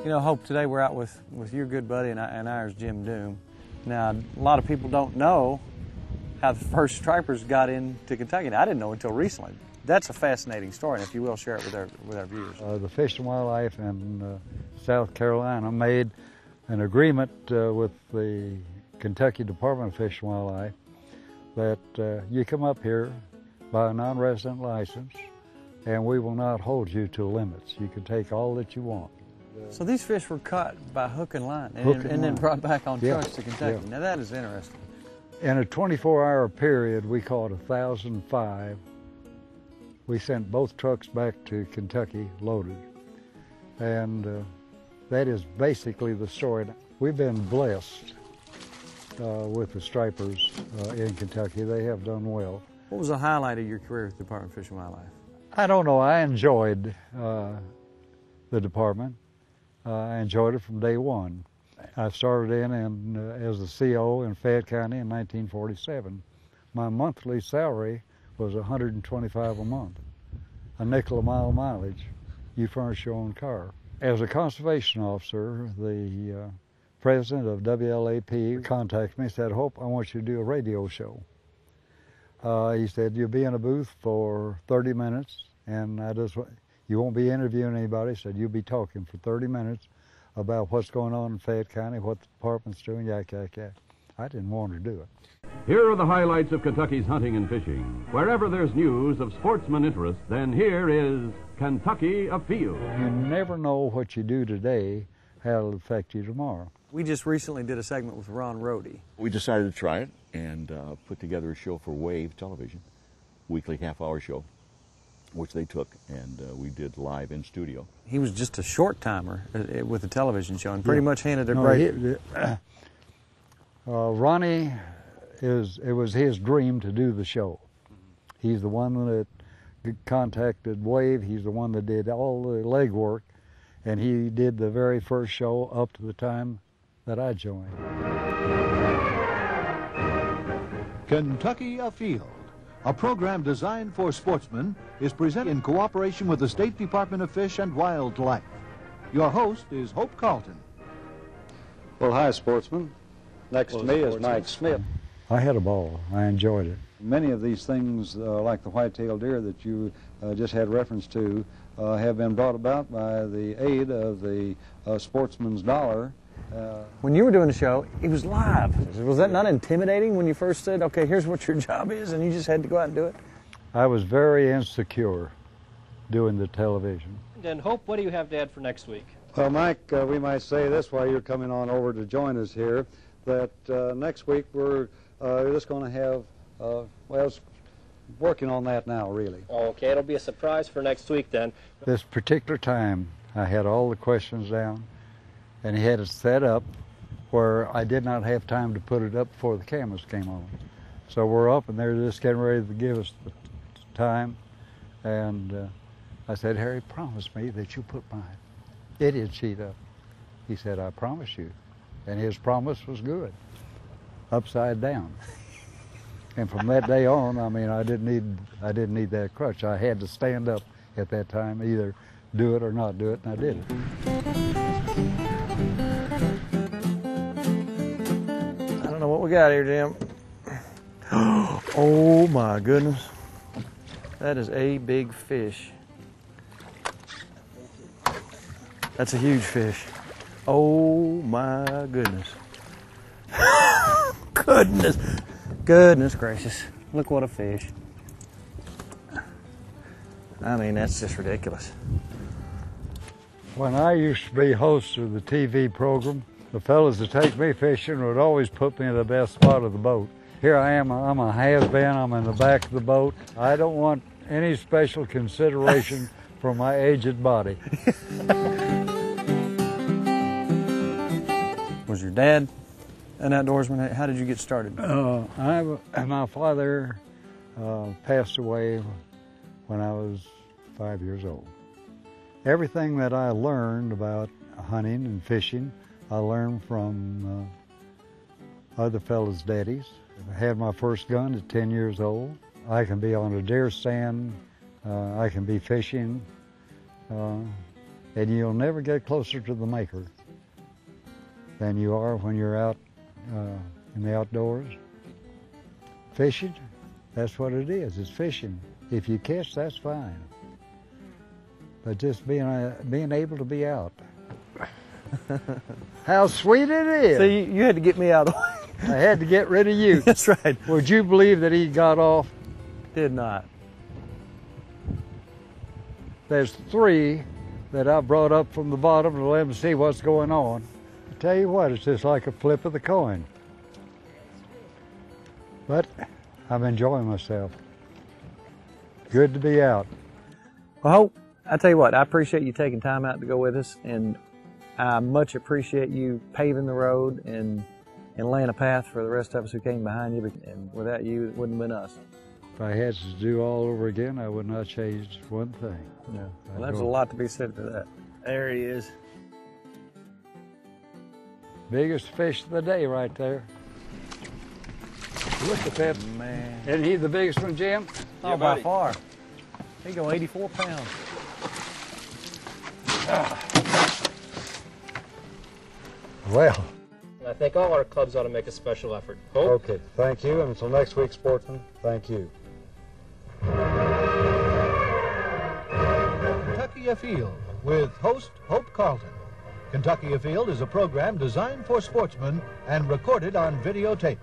You know, Hope, today we're out with your good buddy and ours, Jim Doom. Now, a lot of people don't know how the first stripers got into Kentucky. Now, I didn't know until recently. That's a fascinating story, and if you will, share it with our viewers. The Fish and Wildlife in South Carolina made an agreement with the Kentucky Department of Fish and Wildlife that you come up here by a non-resident license, and we will not hold you to limits. You can take all that you want. So these fish were caught by hook and line and then brought back on trucks to Kentucky. Yeah. Now that is interesting. In a 24-hour period, we caught 1,005. We sent both trucks back to Kentucky loaded. And that is basically the story. We've been blessed with the stripers in Kentucky. They have done well. What was the highlight of your career with the Department of Fish and Wildlife? I don't know. I enjoyed the department. I enjoyed it from day one. I started in as the CO in Fayette County in 1947. My monthly salary was $125 a month, a nickel a mile mileage. You furnish your own car. As a conservation officer, the president of WLAP contacted me and said, "Hope, I want you to do a radio show." He said, "You'll be in a booth for 30 minutes, and you won't be interviewing anybody." He said, "You'll be talking for 30 minutes about what's going on in Fayette County, what the department's doing, yak, yak, yak." I didn't want to do it. Here are the highlights of Kentucky's hunting and fishing. Wherever there's news of sportsman interest, then here is Kentucky Afield. You never know what you do today, how it'll affect you tomorrow. We just recently did a segment with Ron Rohde. We decided to try it and put together a show for Wave Television, weekly half-hour show, which they took, and we did live in studio. He was just a short timer with the television show and pretty much handed it right. Ronnie, it was his dream to do the show. He's the one that contacted Wave. He's the one that did all the legwork, and he did the very first show up to the time that I joined. Kentucky Afield, a program designed for sportsmen, is presented in cooperation with the State Department of Fish and Wildlife. Your host is Hope Carleton. Well, hi, sportsmen. Next to me is Mike Smith. I had a ball. I enjoyed it. Many of these things, like the white-tailed deer that you just had reference to, have been brought about by the aid of the sportsman's dollar. When you were doing the show, it was live. Was that not intimidating when you first said, "Okay, here's what your job is," and you just had to go out and do it? I was very insecure doing the television. And Hope, what do you have to add for next week? Well, Mike, we might say this while you're coming on over to join us here, that next week we're just going to have, well, working on that now, really. Okay, it'll be a surprise for next week then. This particular time, I had all the questions down, and he had it set up where I did not have time to put it up before the cameras came on. So we're up, and they're just getting ready to give us the time, and I said, "Harry, promise me that you put my idiot sheet up." He said, "I promise you." And his promise was good, upside down. And from that day on, I mean, I didn't need that crutch. I had to stand up at that time, either do it or not do it, and I did it. I don't know what we got here, Jim. Oh my goodness. That is a big fish. That's a huge fish. Oh my goodness. Goodness gracious. Look what a fish. I mean, that's just ridiculous. When I used to be host of the TV program, the fellas that take me fishing would always put me in the best spot of the boat. Here I am, I'm a has-been, I'm in the back of the boat. I don't want any special consideration for my aged body. Was your dad an outdoorsman? How did you get started? My father passed away when I was 5 years old. Everything that I learned about hunting and fishing, I learned from other fellas' daddies. I had my first gun at 10 years old. I can be on a deer stand, I can be fishing, and you'll never get closer to the maker than you are when you're out in the outdoors. Fishing, that's what it is. It's fishing. If you catch, that's fine. But just being able to be out. How sweet it is. See, you had to get me out of the way. I had to get rid of you. That's right. Would you believe that he got off? Did not. There's 3 that I brought up from the bottom to let them see what's going on. I tell you what, it's just like a flip of the coin. But I'm enjoying myself. Good to be out. Well, Hope, I tell you what, I appreciate you taking time out to go with us, and I much appreciate you paving the road and laying a path for the rest of us who came behind you, and without you, it wouldn't have been us. If I had to do all over again, I would not change one thing. Yeah. Well, there's a lot to be said for that. There he is. Biggest fish of the day right there. Look at that. Man. Isn't he the biggest one, Jim? Oh, yeah, by far. He go 84 pounds. Well. I think all our clubs ought to make a special effort. Hope? Okay, thank you. And until next week, sportsmen, thank you. Kentucky Afield with host Hope Carleton. Kentucky Afield is a program designed for sportsmen and recorded on videotape.